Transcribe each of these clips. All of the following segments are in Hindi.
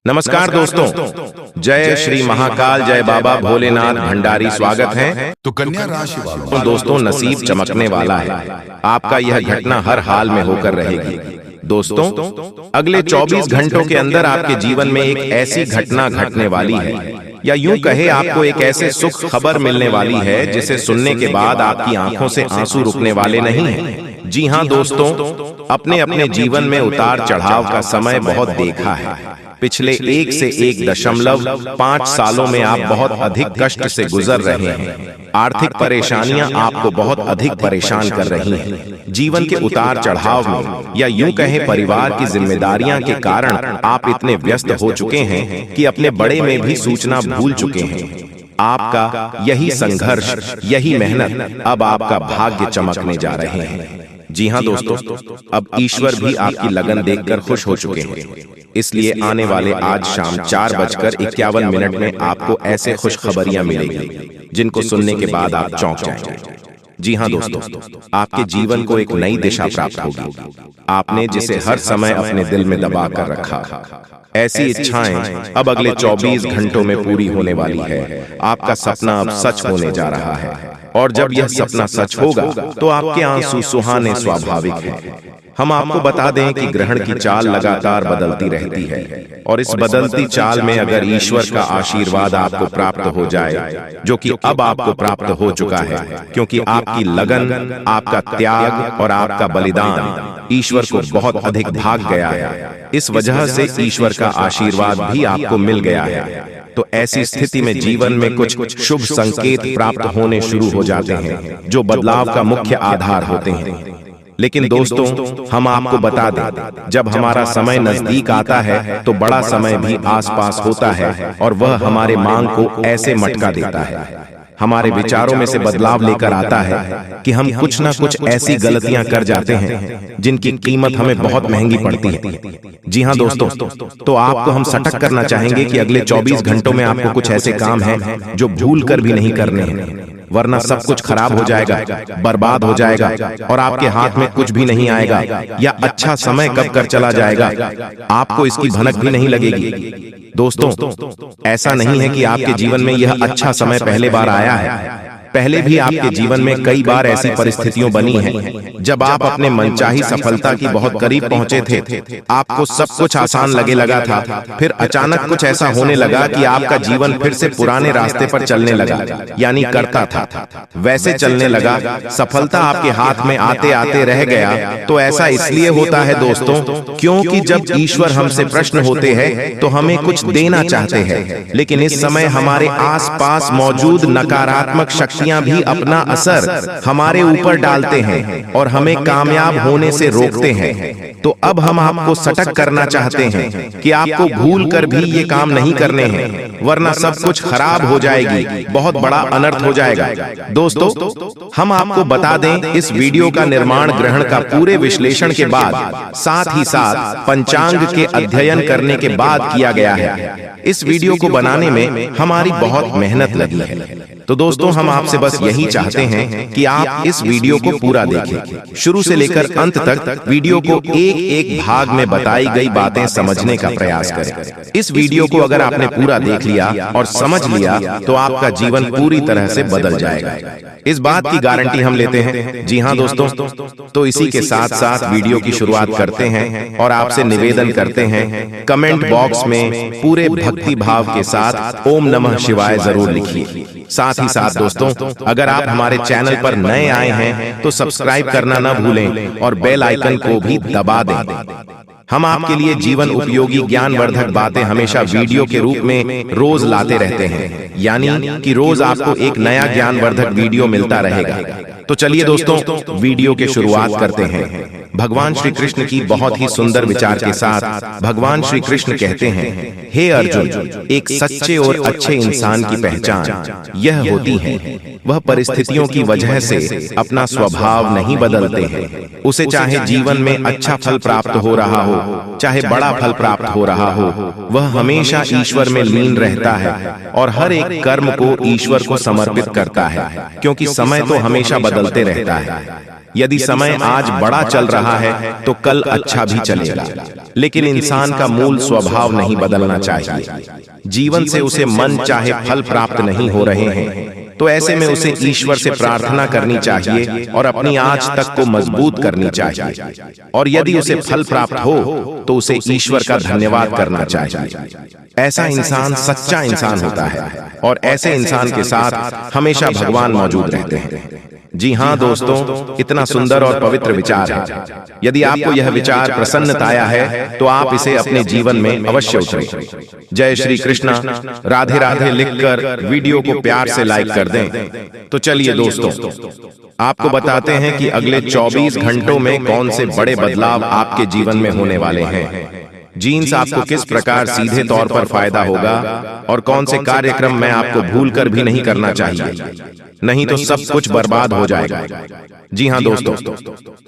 नमस्कार दोस्तों, जय श्री महाकाल, जय बाबा भोलेनाथ भंडारी। स्वागत है। तो कन्या राशि वालों, तो दोस्तों, नसीब चमकने वाला है। आपका यह घटना हर हाल में होकर रहेगी। दोस्तों, अगले 24 घंटों के अंदर आपके जीवन में एक ऐसी घटना घटने वाली है, या यूं कहे आपको एक ऐसे सुख खबर मिलने वाली है जिसे सुनने के बाद आपकी आंखों से आंसू रुकने वाले नहीं हैं। जी हां दोस्तों, अपने अपने जीवन में उतार चढ़ाव का समय बहुत देखा है। पिछले 1 से 1.5 सालों में आप बहुत अधिक कष्ट से गुजर रहे हैं। आर्थिक परेशानियां आपको बहुत अधिक परेशान कर रही हैं। जीवन के उतार चढ़ाव में, या यूं कहें परिवार की जिम्मेदारियां के कारण आप इतने व्यस्त हो चुके हैं कि अपने बड़े में भी सूचना भूल चुके हैं। आपका यही संघर्ष, यही मेहनत अब आपका भाग्य चमकने जा रहे हैं। जी हां दोस्तों, अब ईश्वर भी आपकी लगन देखकर खुश हो चुके हैं। इसलिए आने वाले आज शाम 4:51 में आपको ऐसे खुशखबरियां मिलेगी जिनको सुनने के बाद आप चौंक जाएंगे। जी हां दोस्तों, आपके जीवन को एक नई दिशा प्राप्त होगी। आपने जिसे हर समय अपने दिल में दबा कर रखा, ऐसी इच्छाएं अब अगले 24 घंटों में पूरी होने वाली है। आपका सपना अब सच होने जा रहा है, और जब यह सपना सच होगा तो आपके आंसू सुहाने स्वाभाविक हैं। हम आपको बता दें कि ग्रहण की चाल लगातार बदलती रहती है, और इस बदलती चाल में अगर ईश्वर का आशीर्वाद आपको प्राप्त हो जाए, जो कि अब आपको प्राप्त हो चुका है, क्योंकि आपकी लगन, आपका त्याग और आपका बलिदान ईश्वर को बहुत अधिक भाग गया है। इस वजह से ईश्वर का आशीर्वाद भी आपको मिल गया है। तो ऐसी स्थिति में जीवन में कुछ शुभ संकेत प्राप्त होने शुरू हो जाते हैं, जो बदलाव का मुख्य आधार होते हैं। लेकिन दोस्तों, हम आपको बता दें, जब हमारा समय नजदीक आता है तो बड़ा समय भी आसपास होता है, और वह हमारे मांग को ऐसे मटका देता है, हमारे विचारों में से बदलाव लेकर आता है कि हम कुछ ना कुछ ऐसी गलतियां कर जाते हैं जिनकी कीमत हमें बहुत महंगी पड़ती है। जी हां दोस्तों, तो आपको हम सटक करना चाहेंगे कि अगले 24 घंटों में आपको कुछ ऐसे काम हैं जो भूल कर भी नहीं करने हैं, वरना सब कुछ खराब हो जाएगा, बर्बाद हो जाएगा, और आपके हाथ में कुछ भी नहीं आएगा, या अच्छा समय कब कर चला जाएगा आपको इसकी भनक भी नहीं लगेगी। दोस्तों, ऐसा नहीं है कि आपके जीवन में यह अच्छा समय पहले बार आया है। पहले भी आपके जीवन में कई बार ऐसी परिस्थितियां बनी हैं जब आप अपने मनचाही सफलता की बहुत करीब पहुंचे थे। आपको सब कुछ आसान लगा था, फिर अचानक कुछ ऐसा होने लगा कि आपका जीवन फिर से पुराने रास्ते पर चलने लगा, यानी करता था वैसे चलने लगा। सफलता आपके हाथ में आते आते रह गया। तो ऐसा इसलिए होता है दोस्तों, क्योंकि जब ईश्वर हमसे प्रश्न होते हैं तो हमें कुछ देना चाहते हैं, लेकिन इस समय हमारे आसपास मौजूद नकारात्मक शक्तियां भी अपना असर हमारे ऊपर डालते हैं और हमें कामयाब होने से रोकते हैं। तो अब हम आपको सटक करना चाहते हैं कि आपको भूल कर भी ये काम नहीं करने हैं, वरना सब कुछ खराब हो जाएगी, बहुत बड़ा अनर्थ हो जाएगा। दोस्तों, हम आपको बता दें, इस वीडियो का निर्माण ग्रहण का पूरे विश्लेषण के बाद, साथ ही साथ पंचांग के अध्ययन करने के बाद किया गया है। इस वीडियो को बनाने में हमारी बहुत मेहनत लगी है। तो दोस्तों, हम आपसे बस यही चाहते हैं कि आप इस वीडियो को पूरा देखें, शुरू से लेकर अंत तक वीडियो को एक एक भाग में बताई गई बातें समझने का प्रयास करें। इस वीडियो को अगर आपने पूरा देख लिया और समझ लिया तो आपका जीवन पूरी तरह से बदल जाएगा। इस बात की गारंटी हम लेते हैं। जी हां दोस्तों, तो इसी के साथ साथ वीडियो की शुरुआत करते हैं और आपसे निवेदन करते हैं, कमेंट बॉक्स में पूरे भक्ति भाव के साथ ओम नमः शिवाय जरूर लिखिए। साथ ही साथ दोस्तों, अगर आप हमारे चैनल पर नए आए हैं तो सब्सक्राइब करना न भूलें और बेल आइकन को भी दबा दें। हम आपके लिए जीवन उपयोगी ज्ञानवर्धक बातें हमेशा वीडियो के रूप में रोज लाते रहते हैं, यानी कि रोज आपको एक नया ज्ञानवर्धक वीडियो मिलता रहेगा। तो चलिए दोस्तों, वीडियो की शुरुआत करते हैं। भगवान श्री कृष्ण की बहुत ही सुंदर विचार के साथ भगवान श्री कृष्ण कहते हैं, हे अर्जुन, एक सच्चे और अच्छे इंसान की पहचान यह होती है, वह परिस्थितियों की वजह से अपना स्वभाव नहीं बदलते हैं। उसे चाहे जीवन में अच्छा फल प्राप्त हो रहा हो, चाहे बड़ा फल प्राप्त हो रहा हो, वह हमेशा ईश्वर में लीन रहता है और हर एक कर्म को ईश्वर को समर्पित करता है, क्योंकि समय तो हमेशा बदलते रहता है। यदि समय आज बड़ा चल रहा है तो कल अच्छा भी चलेगा, लेकिन इंसान का मूल स्वभाव नहीं बदलना चाहिए। जीवन से उसे मन चाहे फल प्राप्त नहीं हो रहे हैं तो ऐसे में उसे ईश्वर से प्रार्थना करनी चाहिए और अपनी आज तक को मजबूत करनी चाहिए। और यदि उसे फल प्राप्त हो तो उसे ईश्वर का धन्यवाद करना चाहिए। ऐसा इंसान सच्चा इंसान होता है और ऐसे इंसान के साथ हमेशा भगवान मौजूद रहते हैं। जी हाँ दोस्तों, इतना सुंदर और पवित्र विचार है। यदि आपको यह विचार प्रसन्नताया है तो आप इसे अपने जीवन में अवश्य उतारें। जय श्री कृष्णा। राधे राधे लिखकर वीडियो को प्यार से लाइक कर दें। तो चलिए दोस्तों, आपको बताते हैं कि अगले 24 घंटों में कौन से बड़े बदलाव आपके जीवन में होने वाले हैं। जीन्स आपको किस प्रकार सीधे तौर पर फायदा होगा और कौन से कार्यक्रम में आपको भूलकर भी नहीं करना चाहिए, नहीं तो सब कुछ बर्बाद हो जाएगा। जी हाँ दोस्तों,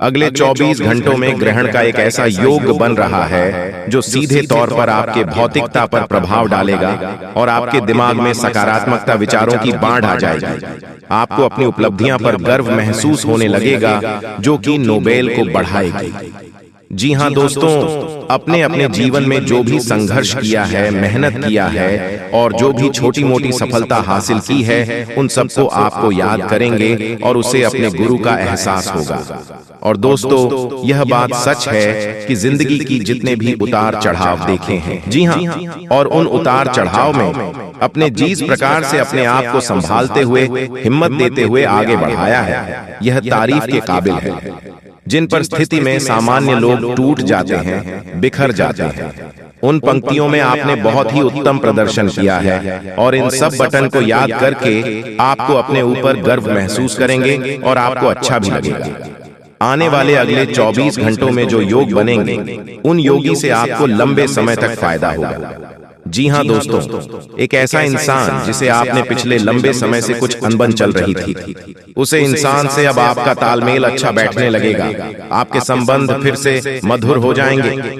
अगले 24 घंटों में ग्रहण का एक ऐसा योग बन रहा है जो सीधे तौर पर आपके भौतिकता पर प्रभाव डालेगा और आपके दिमाग में सकारात्मकता विचारों की बाढ़ आ जाएगी। आपको अपनी उपलब्धियां पर गर्व महसूस होने लगेगा जो कि नोबेल को बढ़ाएगी। जी हाँ दोस्तों, अपने अपने जीवन में जो भी संघर्ष किया है, मेहनत किया है और जो भी छोटी मोटी सफलता हासिल की है, उन सबको आपको याद करेंगे और उसे अपने गुरु का एहसास होगा। और दोस्तों, यह बात सच है कि जिंदगी की जितने भी उतार चढ़ाव देखे हैं, जी हाँ, और उन उतार चढ़ाव में अपने जिस प्रकार से अपने आप को संभालते हुए, हिम्मत देते हुए आगे बढ़ाया है, यह तारीफ के काबिल है। जिन पर स्थिति में सामान्य लोग टूट जाते हैं, बिखर जाते हैं, उन पंक्तियों में आपने बहुत ही उत्तम प्रदर्शन किया है और इन सब बटन को याद करके आपको अपने ऊपर गर्व महसूस करेंगे और आपको अच्छा भी लगेगा। आने वाले अगले 24 घंटों में जो योग बनेंगे, उन योगी से आपको लंबे समय तक फायदा होगा। जी हाँ दोस्तों, एक ऐसा इंसान जिसे आपने पिछले लंबे समय से कुछ अनबन चल रही थी, उसे इंसान से अब आपका तालमेल अच्छा बैठने लगेगा। आपके संबंध फिर से मधुर हो जाएंगे।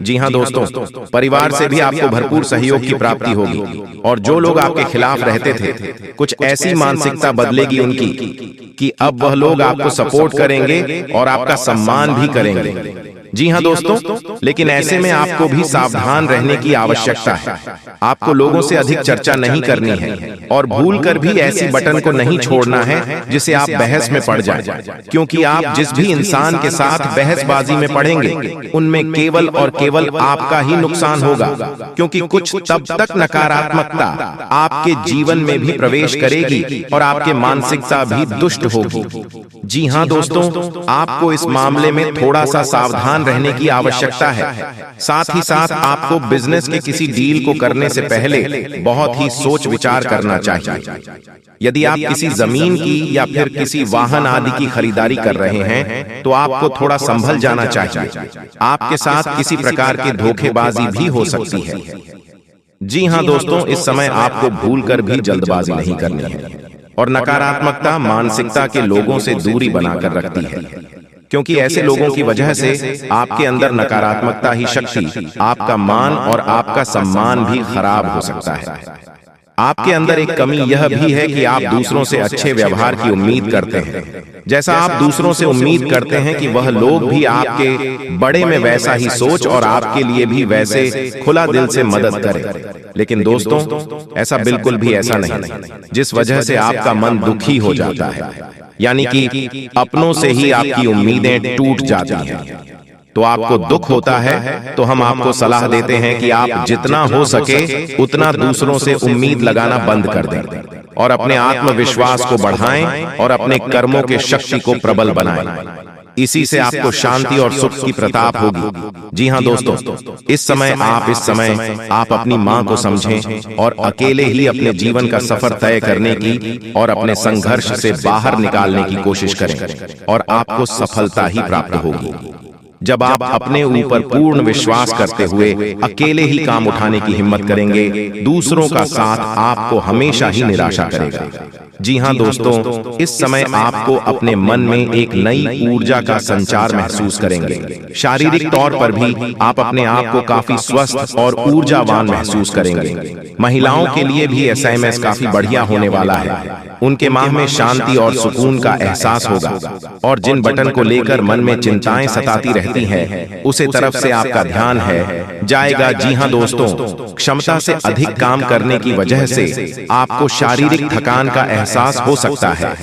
जी हाँ दोस्तों, परिवार से भी आपको भरपूर सहयोग की प्राप्ति होगी और जो लोग आपके खिलाफ रहते थे, कुछ ऐसी मानसिकता बदलेगी उनकी कि अब वह लोग आपको सपोर्ट करेंगे और आपका सम्मान भी करेंगे। जी हाँ दोस्तों, लेकिन ऐसे में आपको भी सावधान रहने की आवश्यकता है। आपको लोगों से अधिक चर्चा नहीं करनी है और भूलकर भी ऐसी बटन को नहीं छोड़ना है जिसे आप बहस में पड़ जाएं, क्योंकि आप जिस भी इंसान के साथ बहसबाजी में पड़ेंगे, उनमें केवल और केवल आपका ही नुकसान होगा, क्योंकि कुछ तब तक नकारात्मकता आपके जीवन में भी प्रवेश करेगी और आपके मानसिकता भी दुष्ट होगी। जी हाँ दोस्तों, आपको इस मामले में थोड़ा सा सावधान रहने की आवश्यकता है। साथ ही साथ आपको बिजनेस के किसी डील को करने से पहले बहुत ही सोच विचार करना चाहिए। यदि आप किसी जमीन की या फिर किसी वाहन आदि की खरीदारी कर रहे हैं तो आपको थोड़ा संभल जाना चाहिए। आपके साथ किसी प्रकार की धोखेबाजी भी हो सकती है। जी हाँ दोस्तों, इस समय आपको भूलकर भी जल्दबाजी नहीं करनी है और नकारात्मकता मानसिकता के लोगों से दूरी बनाकर रखती है, क्योंकि ऐसे लोगों की वजह से आपके अंदर नकारात्मकता ही शक्ति, आपका मान और आपका सम्मान भी खराब हो सकता है। आपके अंदर एक कमी यह भी है कि आप दूसरों से अच्छे व्यवहार की उम्मीद करते हैं। जैसा आप दूसरों से उम्मीद करते हैं कि वह लोग भी आपके बड़े में वैसा ही सोच और आपके लिए भी वैसे खुला दिल से मदद करें। लेकिन दोस्तों, ऐसा बिल्कुल भी ऐसा नहीं, जिस वजह से आपका मन दुखी हो जाता है, यानी कि अपनों से ही आपकी उम्मीदें टूट जाती हैं। तो आपको दुख होता है तो हम आपको सलाह देते हैं कि आप जितना हो सके उतना दूसरों से उम्मीद लगाना बंद कर दें और अपने आत्मविश्वास को बढ़ाएं और अपने कर्मों के शक्ति को प्रबल बनाएं। इसी से आपको शांति और सुख की प्रताप होगी। जी हाँ दोस्तों, इस समय आप अपनी माँ को समझें और अकेले ही अपने जीवन का सफर तय करने की और अपने संघर्ष से बाहर निकालने की कोशिश करें और आपको सफलता ही प्राप्त होगी। जब आप अपने ऊपर पूर्ण विश्वास करते हुए अकेले ही काम उठाने की हिम्मत करेंगे, दूसरों का साथ आपको हमेशा ही निराशा करेगा। जी हाँ दोस्तों, इस समय आपको अपने मन में एक नई ऊर्जा का संचार महसूस करेंगे। शारीरिक तौर पर भी आप अपने आप को काफी स्वस्थ और ऊर्जावान महसूस करेंगे। महिलाओं के लिए भी एसएमएस काफी बढ़िया होने वाला है। उनके माह में शांति और सुकून का एहसास होगा और जिन बटन को लेकर मन में चिंताएं सताती रहती हैं, उसे तरफ से आपका ध्यान है जाएगा। जी हाँ दोस्तों, क्षमता से अधिक काम करने की वजह से आपको शारीरिक थकान का एहसास हो सकता है।